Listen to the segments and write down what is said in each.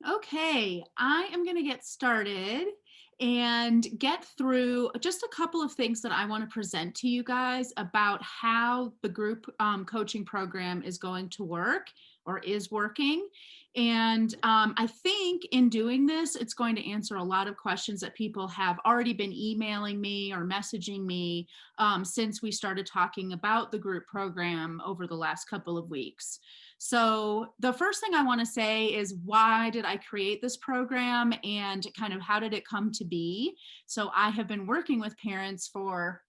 Okay, I am going to get started and get through just a couple of things that I want to present to you guys about how the group coaching program is going to work or is working. And I think in doing this, it's going to answer a lot of questions that people have already been emailing me or messaging me since we started talking about the group program over the last couple of weeks. So, the first thing I want to say is why did I create this program and kind of how did it come to be? So, I have been working with parents for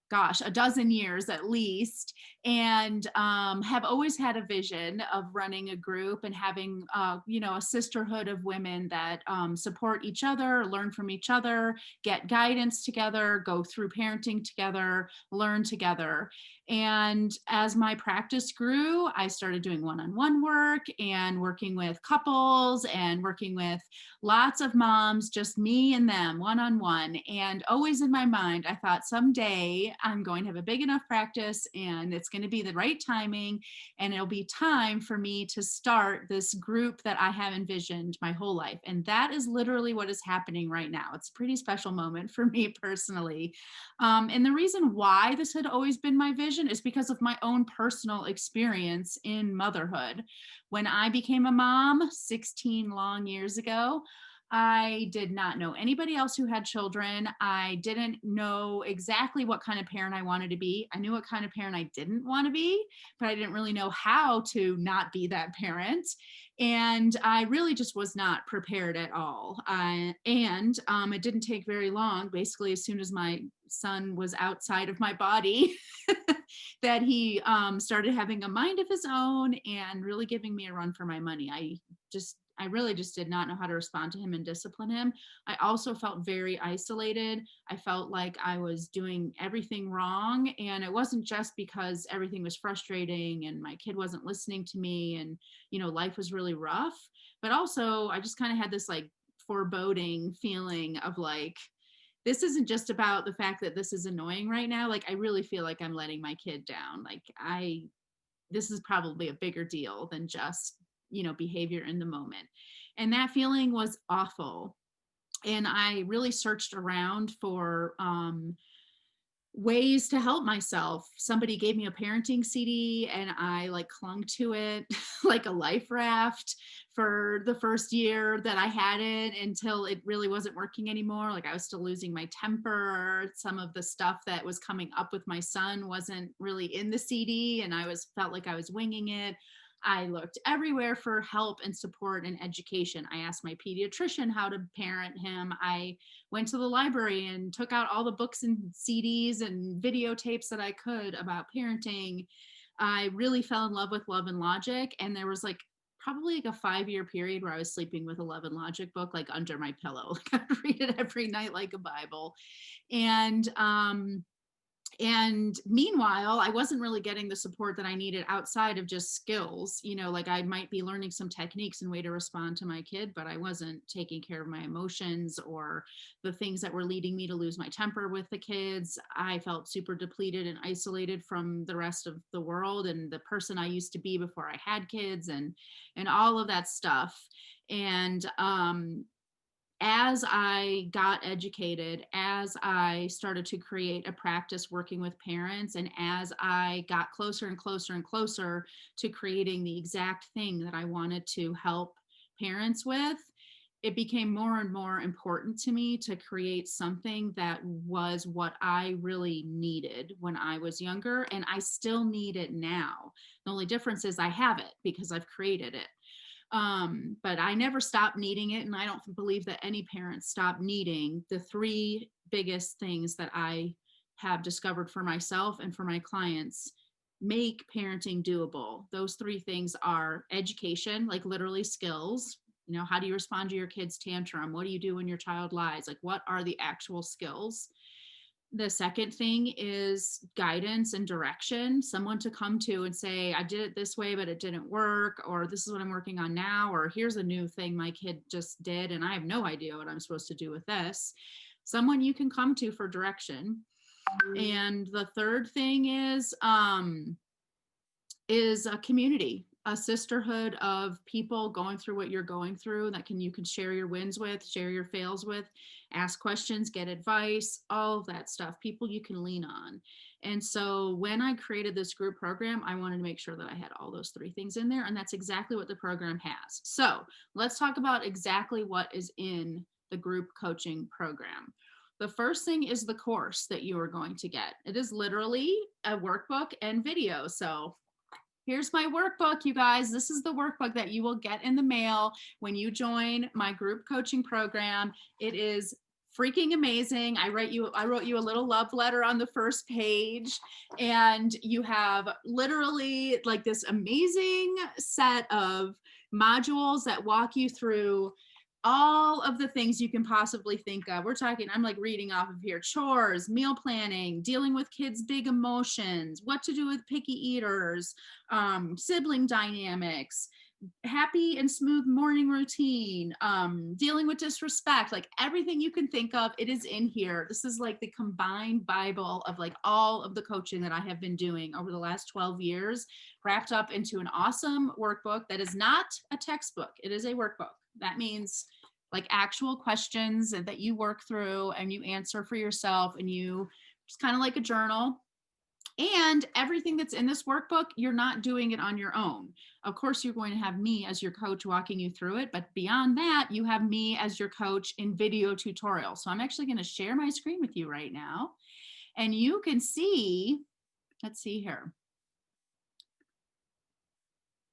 gosh, a dozen years at least, and have always had a vision of running a group and having, a sisterhood of women that support each other, learn from each other, get guidance together, go through parenting together, learn together. And as my practice grew, I started doing one on one work and working with couples and working with lots of moms, just me and them, one on one. And always in my mind, I thought someday I'm going to have a big enough practice and it's going to be the right timing. And it'll be time for me to start this group that I have envisioned my whole life. And that is literally what is happening right now. It's a pretty special moment for me personally. And the reason why this had always been my vision is because of my own personal experience in motherhood. When I became a mom 16 long years ago, I did not know anybody else who had children. I didn't know exactly what kind of parent I wanted to be. I knew what kind of parent I didn't want to be, but I didn't really know how to not be that parent. And I really just was not prepared at all. And it didn't take very long, basically, as soon as my son was outside of my body, that he started having a mind of his own and really giving me a run for my money. I really just did not know how to respond to him and discipline him. I also felt very isolated. I felt like I was doing everything wrong. And it wasn't just because everything was frustrating and my kid wasn't listening to me and, life was really rough. But also, I just kind of had this like foreboding feeling of like, this isn't just about the fact that this is annoying right now. Like, I really feel like I'm letting my kid down. This is probably a bigger deal than just behavior in the moment. And that feeling was awful. And I really searched around for ways to help myself. Somebody gave me a parenting CD and I like clung to it like a life raft for the first year that I had it until it really wasn't working anymore. Like I was still losing my temper. Some of the stuff that was coming up with my son wasn't really in the CD and I was felt like I was winging it. I looked everywhere for help and support and education. I asked my pediatrician how to parent him. I went to the library and took out all the books and CDs and videotapes that I could about parenting. I really fell in love with Love and Logic. And there was like probably like a 5-year period where I was sleeping with a Love and Logic book like under my pillow. Like I'd read it every night like a Bible. And and meanwhile, I wasn't really getting the support that I needed outside of just skills. Like I might be learning some techniques and way to respond to my kid, but I wasn't taking care of my emotions or the things that were leading me to lose my temper with the kids. I felt super depleted and isolated from the rest of the world and the person I used to be before I had kids and all of that stuff. And as I got educated, as I started to create a practice working with parents, and as I got closer and closer and closer to creating the exact thing that I wanted to help parents with, it became more and more important to me to create something that was what I really needed when I was younger. And I still need it now. The only difference is I have it because I've created it. But I never stopped needing it. And I don't believe that any parents stop needing the three biggest things that I have discovered for myself and for my clients make parenting doable. Those three things are education, like literally skills. How do you respond to your kid's tantrum? What do you do when your child lies? Like, what are the actual skills? The second thing is guidance and direction, someone to come to and say, I did it this way, but it didn't work, or this is what I'm working on now, or here's a new thing my kid just did, and I have no idea what I'm supposed to do with this. Someone you can come to for direction. And the third thing is a community. a sisterhood of people going through what you're going through that you can share your wins with, share your fails with, ask questions, get advice, all of that stuff, people you can lean on. And so when I created this group program, I wanted to make sure that I had all those three things in there, and that's exactly what the program has. So let's talk about exactly what is in the group coaching program. The first thing is the course that you are going to get. It is literally a workbook and video. So here's my workbook, you guys. This is the workbook that you will get in the mail when you join my group coaching program. It is freaking amazing. I wrote you a little love letter on the first page, and you have literally like this amazing set of modules that walk you through all of the things you can possibly think of. We're talking, I'm like reading off of here: chores, meal planning, dealing with kids' big emotions, what to do with picky eaters, sibling dynamics, happy and smooth morning routine, dealing with disrespect, like everything you can think of, it is in here. This is like the combined Bible of like all of the coaching that I have been doing over the last 12 years, wrapped up into an awesome workbook that is not a textbook. It is a workbook. That means like actual questions that you work through and you answer for yourself, and you just kind of like a journal. And everything that's in this workbook, you're not doing it on your own. Of course, you're going to have me as your coach walking you through it. But beyond that, you have me as your coach in video tutorial. So I'm actually going to share my screen with you right now. And you can see, let's see here.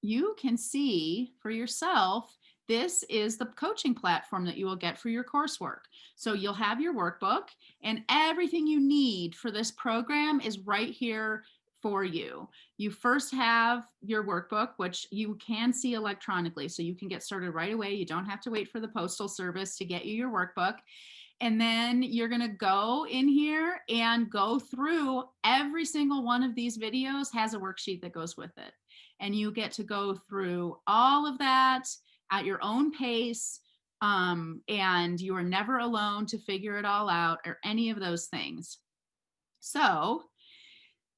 You can see for yourself, this is the coaching platform that you will get for your coursework. So you'll have your workbook, and everything you need for this program is right here for you. You first have your workbook, which you can see electronically, so you can get started right away. You don't have to wait for the postal service to get you your workbook. And then you're going to go in here and go through every single one of these videos has a worksheet that goes with it. And you get to go through all of that at your own pace, and you are never alone to figure it all out or any of those things. So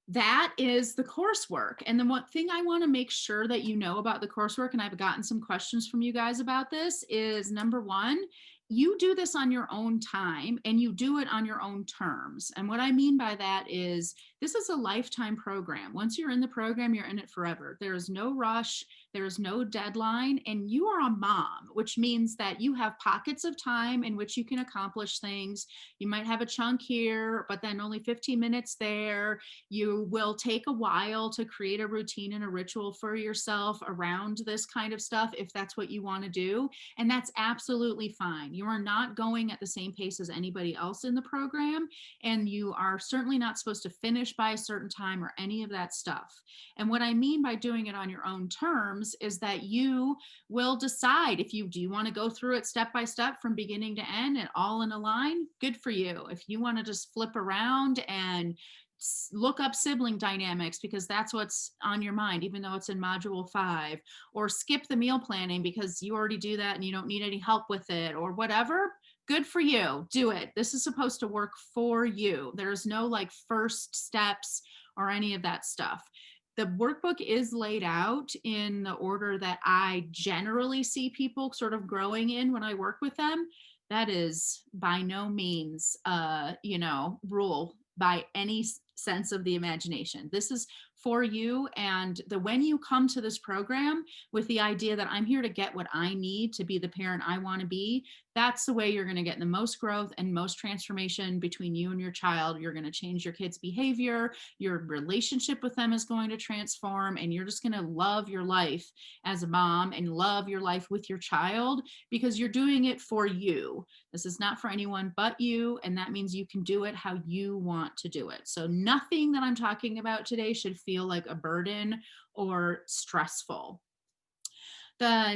that is the coursework. And then one thing I want to make sure that you know about the coursework, and I've gotten some questions from you guys about this, is number one, you do this on your own time and you do it on your own terms. And what I mean by that is this is a lifetime program. Once you're in the program, you're in it forever. There is no rush. There is no deadline. And you are a mom, which means that you have pockets of time in which you can accomplish things. You might have a chunk here, but then only 15 minutes there. You will take a while to create a routine and a ritual for yourself around this kind of stuff if that's what you want to do. And that's absolutely fine. You are not going at the same pace as anybody else in the program, and you are certainly not supposed to finish by a certain time or any of that stuff. And what I mean by doing it on your own terms is that you will decide if do you want to go through it step by step from beginning to end and all in a line. Good for you. If you want to just flip around and look up sibling dynamics because that's what's on your mind, even though it's in module 5, or skip the meal planning because you already do that and you don't need any help with it, or whatever, good for you. Do it. This is supposed to work for you. There's no like first steps or any of that stuff. The workbook is laid out in the order that I generally see people sort of growing in when I work with them. That is by no means, rule by any sense of the imagination. This is for you. And when you come to this program with the idea that I'm here to get what I need to be the parent I want to be, that's the way you're going to get the most growth and most transformation between you and your child. You're going to change your kid's behavior. Your relationship with them is going to transform, and you're just going to love your life as a mom and love your life with your child because you're doing it for you. This is not for anyone but you, and that means you can do it how you want to do it. So nothing that I'm talking about today should feel like a burden or stressful.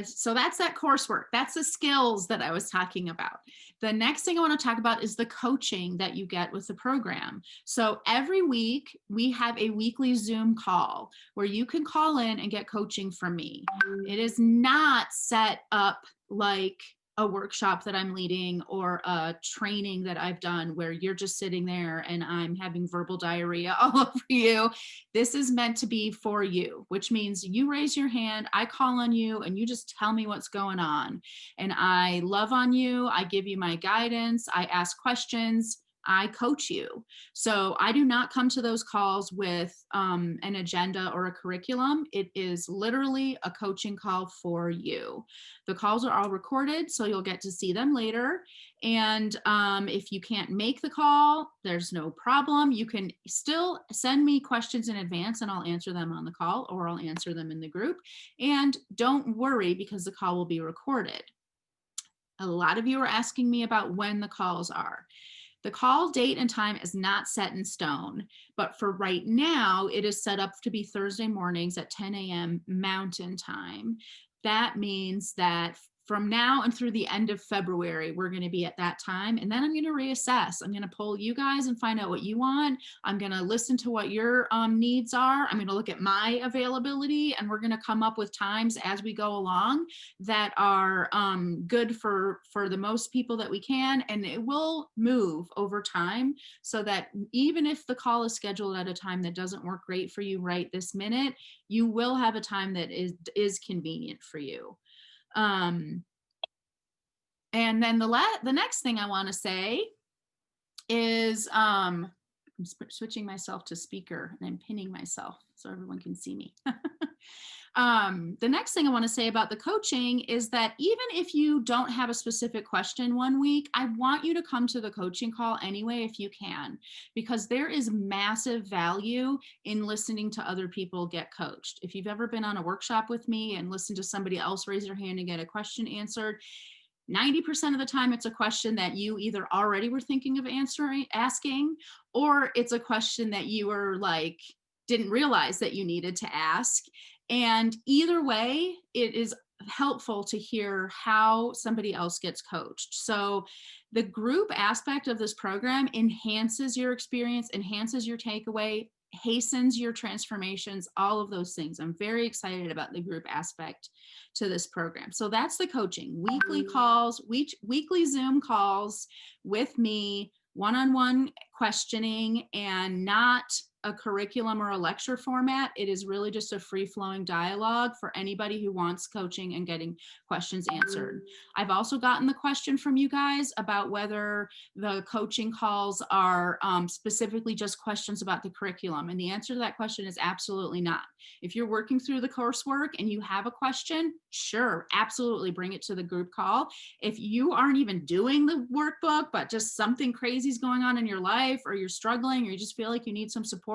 So that's that coursework. That's the skills that I was talking about. The next thing I want to talk about is the coaching that you get with the program. So every week we have a weekly Zoom call where you can call in and get coaching from me. It is not set up like a workshop that I'm leading or a training that I've done where you're just sitting there and I'm having verbal diarrhea all over you. This is meant to be for you, which means you raise your hand, I call on you, and you just tell me what's going on. And I love on you. I give you my guidance. I ask questions. I coach you. So I do not come to those calls with an agenda or a curriculum. It is literally a coaching call for you. The calls are all recorded, so you'll get to see them later. And if you can't make the call, there's no problem. You can still send me questions in advance and I'll answer them on the call, or I'll answer them in the group. And don't worry, because the call will be recorded. A lot of you are asking me about when the calls are. The call date and time is not set in stone, but for right now, it is set up to be Thursday mornings at 10 a.m. Mountain Time. That means that from now and through the end of February, we're going to be at that time. And then I'm going to reassess. I'm going to poll you guys and find out what you want. I'm going to listen to what your needs are. I'm going to look at my availability, and we're going to come up with times as we go along that are good for the most people that we can. And it will move over time so that even if the call is scheduled at a time that doesn't work great for you right this minute, you will have a time that is convenient for you. And then the next thing I want to say is I'm switching myself to speaker and I'm pinning myself so everyone can see me. The next thing I want to say about the coaching is that even if you don't have a specific question one week, I want you to come to the coaching call anyway if you can, because there is massive value in listening to other people get coached. If you've ever been on a workshop with me and listened to somebody else raise their hand and get a question answered, 90% of the time it's a question that you either already were thinking of asking, or it's a question that you were like, didn't realize that you needed to ask. And either way, it is helpful to hear how somebody else gets coached. So the group aspect of this program enhances your experience, enhances your takeaway, hastens your transformations, all of those things. I'm very excited about the group aspect to this program. So that's the coaching. Weekly calls, weekly Zoom calls with me, one-on-one questioning, and not a curriculum or a lecture format. It is really just a free-flowing dialogue for anybody who wants coaching and getting questions answered. I've also gotten the question from you guys about whether the coaching calls are specifically just questions about the curriculum. And the answer to that question is absolutely not. If you're working through the coursework and you have a question, sure, absolutely bring it to the group call. If you aren't even doing the workbook, but just something crazy is going on in your life, or you're struggling, or you just feel like you need some support,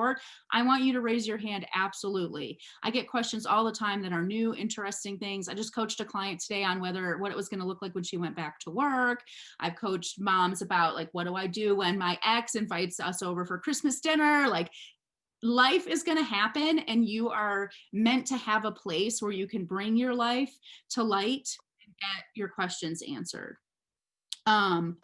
I want you to raise your hand. Absolutely. I get questions all the time that are new, interesting things. I just coached a client today on what it was going to look like when she went back to work. I've coached moms about like, what do I do when my ex invites us over for Christmas dinner? Like, life is going to happen, and you are meant to have a place where you can bring your life to light and get your questions answered.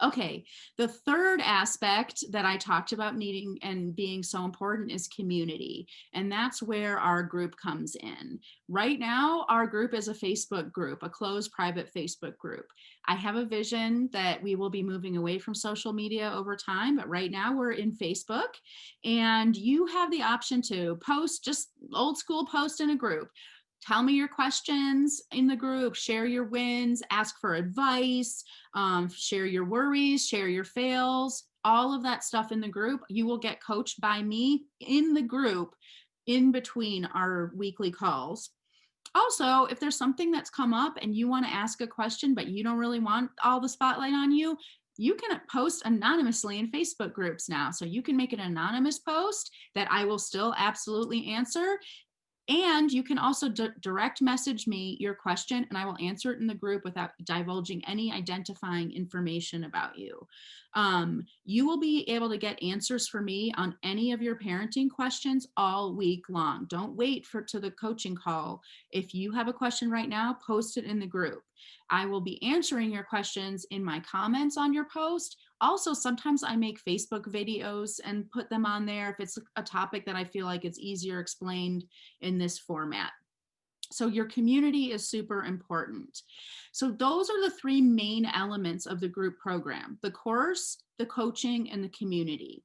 Okay, the third aspect that I talked about needing and being so important is community. And that's where our group comes in. Right now, our group is a Facebook group, a closed private Facebook group. I have a vision that we will be moving away from social media over time, but right now we're in Facebook, and you have the option to post, just old school post in a group. Tell me your questions in the group, share your wins, ask for advice, share your worries, share your fails, all of that stuff in the group. You will get coached by me in the group in between our weekly calls. Also, if there's something that's come up and you want to ask a question, but you don't really want all the spotlight on you, you can post anonymously in Facebook groups now. So you can make an anonymous post that I will still absolutely answer. And you can also direct message me your question, and I will answer it in the group without divulging any identifying information about you. You will be able to get answers for me on any of your parenting questions all week long. Don't wait to the coaching call. If you have a question right now, post it in the group. I will be answering your questions in my comments on your post. Also, sometimes I make Facebook videos and put them on there if it's a topic that I feel like it's easier explained in this format. So your community is super important. So those are the three main elements of the group program: the course, the coaching, and the community.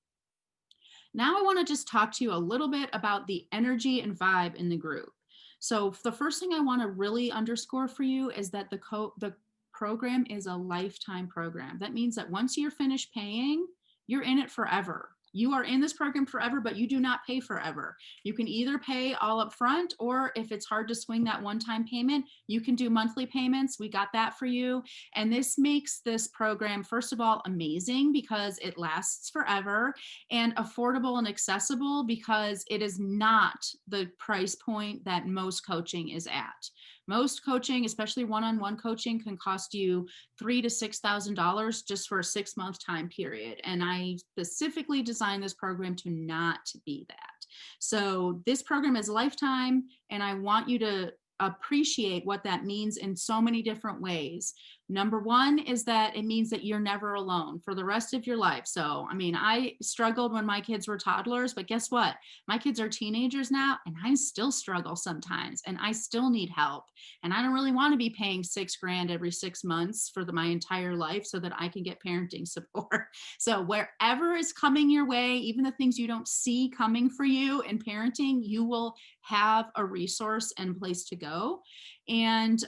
Now I want to just talk to you a little bit about the energy and vibe in the group. So the first thing I want to really underscore for you is that the program is a lifetime program. That means that once you're finished paying, you're in it forever. You are in this program forever, but you do not pay forever. You can either pay all up front, or if it's hard to swing that one-time payment, you can do monthly payments. We got that for you. And this makes this program, first of all, amazing because it lasts forever, and affordable and accessible because it is not the price point that most coaching is at. Most coaching, especially one-on-one coaching, can cost you $3,000 to $6,000 just for a 6-month time period. And I specifically designed this program to not be that. So this program is lifetime, and I want you to appreciate what that means in so many different ways. Number one is that it means that you're never alone for the rest of your life. So, I mean, I struggled when my kids were toddlers, but guess what? My kids are teenagers now, and I still struggle sometimes, and I still need help. And I don't really want to be paying $6,000 every 6 months for my entire life so that I can get parenting support. So wherever is coming your way, even the things you don't see coming for you in parenting, you will have a resource and place to go. And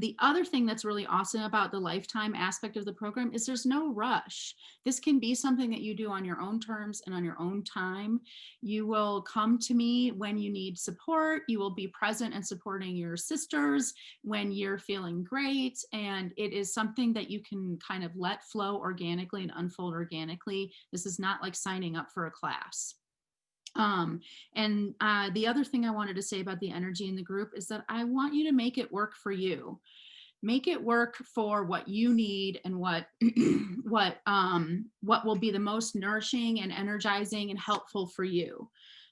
the other thing that's really awesome about the lifetime aspect of the program is there's no rush. This can be something that you do on your own terms and on your own time. You will come to me when you need support. You will be present and supporting your sisters when you're feeling great. And it is something that you can kind of let flow organically and unfold organically. This is not like signing up for a class. The other thing I wanted to say about the energy in the group is that I want you to make it work for you. Make it work for what you need and what what will be the most nourishing and energizing and helpful for you.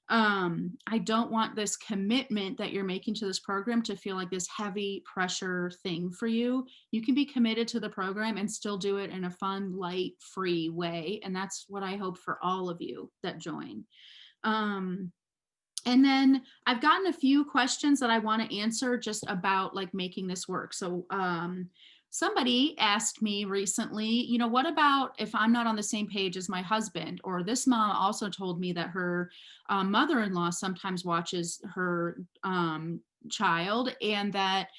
I don't want this commitment that you're making to this program to feel like this heavy pressure thing for you. You can be committed to the program and still do it in a fun, light, free way. And that's what I hope for all of you that join. And then I've gotten a few questions that I want to answer just about like making this work. So somebody asked me recently, what about if I'm not on the same page as my husband? Or this mom also told me that her mother-in-law sometimes watches her child, and that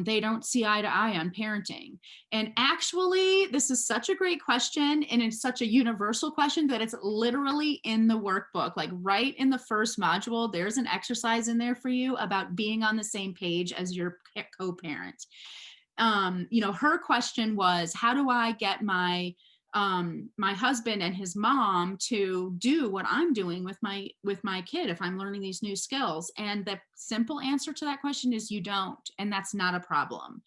they don't see eye to eye on parenting. And actually, this is such a great question, and it's such a universal question that it's literally in the workbook. Like right in the first module, there's an exercise in there for you about being on the same page as your co-parent. Her question was, how do I get my husband and his mom to do what I'm doing with my kid if I'm learning these new skills? And the simple answer to that question is you don't, and that's not a problem.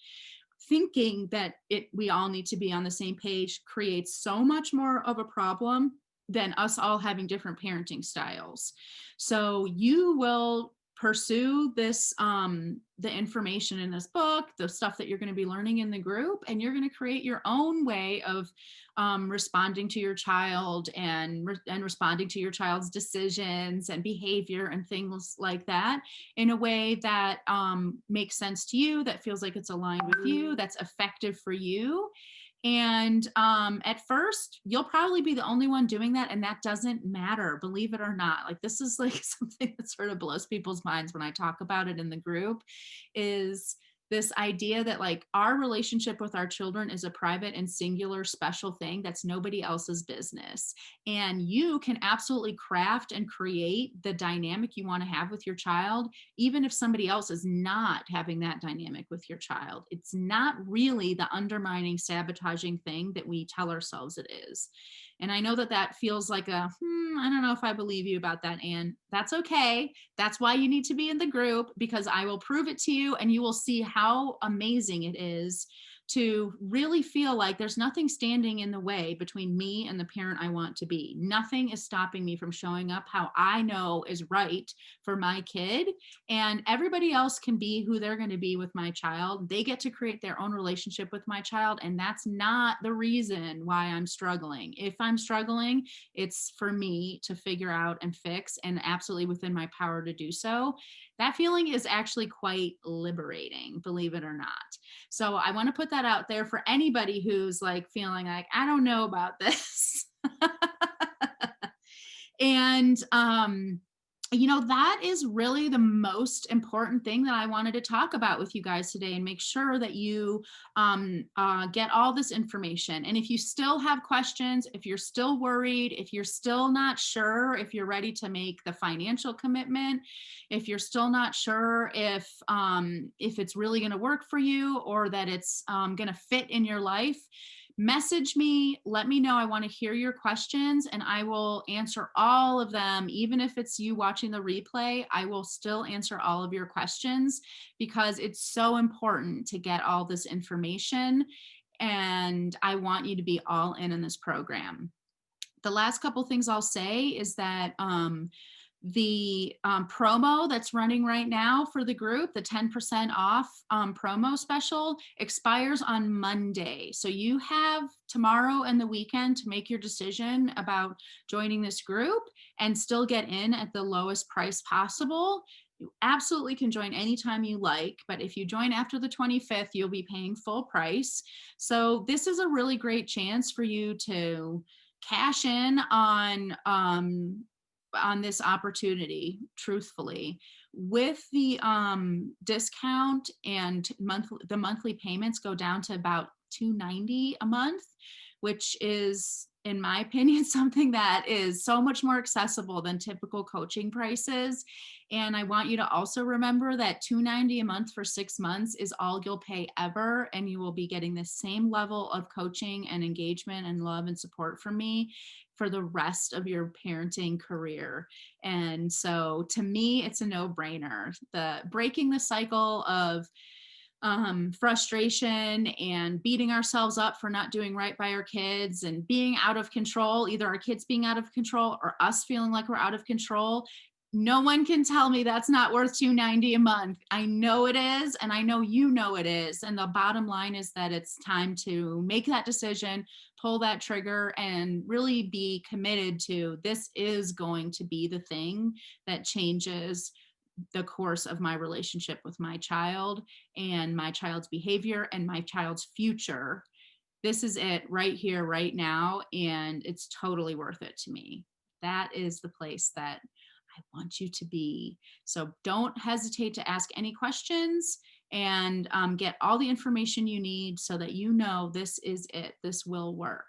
Thinking that we all need to be on the same page creates so much more of a problem than us all having different parenting styles. So you will pursue this, the information in this book, the stuff that you're going to be learning in the group, and you're going to create your own way of responding to your child and responding to your child's decisions and behavior and things like that in a way that makes sense to you, that feels like it's aligned with you, that's effective for you. And at first, you'll probably be the only one doing that, and that doesn't matter, believe it or not. Like, this is like something that sort of blows people's minds when I talk about it in the group, is this idea that like our relationship with our children is a private and singular special thing that's nobody else's business. And you can absolutely craft and create the dynamic you want to have with your child, even if somebody else is not having that dynamic with your child. It's not really the undermining, sabotaging thing that we tell ourselves it is. And I know that that feels like I don't know if I believe you about that, Anne. That's okay. That's why you need to be in the group, because I will prove it to you and you will see how amazing it is to really feel like there's nothing standing in the way between me and the parent I want to be. Nothing is stopping me from showing up how I know is right for my kid. And everybody else can be who they're going to be with my child. They get to create their own relationship with my child. And that's not the reason why I'm struggling. If I'm struggling, it's for me to figure out and fix, and absolutely within my power to do so. That feeling is actually quite liberating, believe it or not. So I want to put that out there for anybody who's like feeling like, I don't know about this. And that is really the most important thing that I wanted to talk about with you guys today, and make sure that you get all this information. And if you still have questions, if you're still worried, if you're still not sure if you're ready to make the financial commitment, if you're still not sure if it's really going to work for you, or that it's going to fit in your life, message me, let me know. I want to hear your questions, and I will answer all of them. Even if it's you watching the replay, I will still answer all of your questions, because it's so important to get all this information. And I want you to be all in this program. The last couple things I'll say is that the promo that's running right now for the group, the 10% off promo special, expires on Monday. So you have tomorrow and the weekend to make your decision about joining this group and still get in at the lowest price possible. You absolutely can join anytime you like, but if you join after the 25th, you'll be paying full price. So this is a really great chance for you to cash in on this opportunity, truthfully. With the discount, and the monthly payments go down to about $290 a month, which is, in my opinion, something that is so much more accessible than typical coaching prices. And I want you to also remember that $290 a month for 6 months is all you'll pay ever, and you will be getting the same level of coaching and engagement and love and support from me for the rest of your parenting career. And so to me, it's a no-brainer. The breaking the cycle of frustration and beating ourselves up for not doing right by our kids and being out of control, either our kids being out of control or us feeling like we're out of control. No one can tell me that's not worth $290 a month. I know it is, and I know you know it is. And the bottom line is that it's time to make that decision, pull that trigger, and really be committed to, this is going to be the thing that changes the course of my relationship with my child and my child's behavior and my child's future. This is it right here, right now, and it's totally worth it to me. That is the place that I want you to be. So don't hesitate to ask any questions, and get all the information you need so that you know this is it. This will work.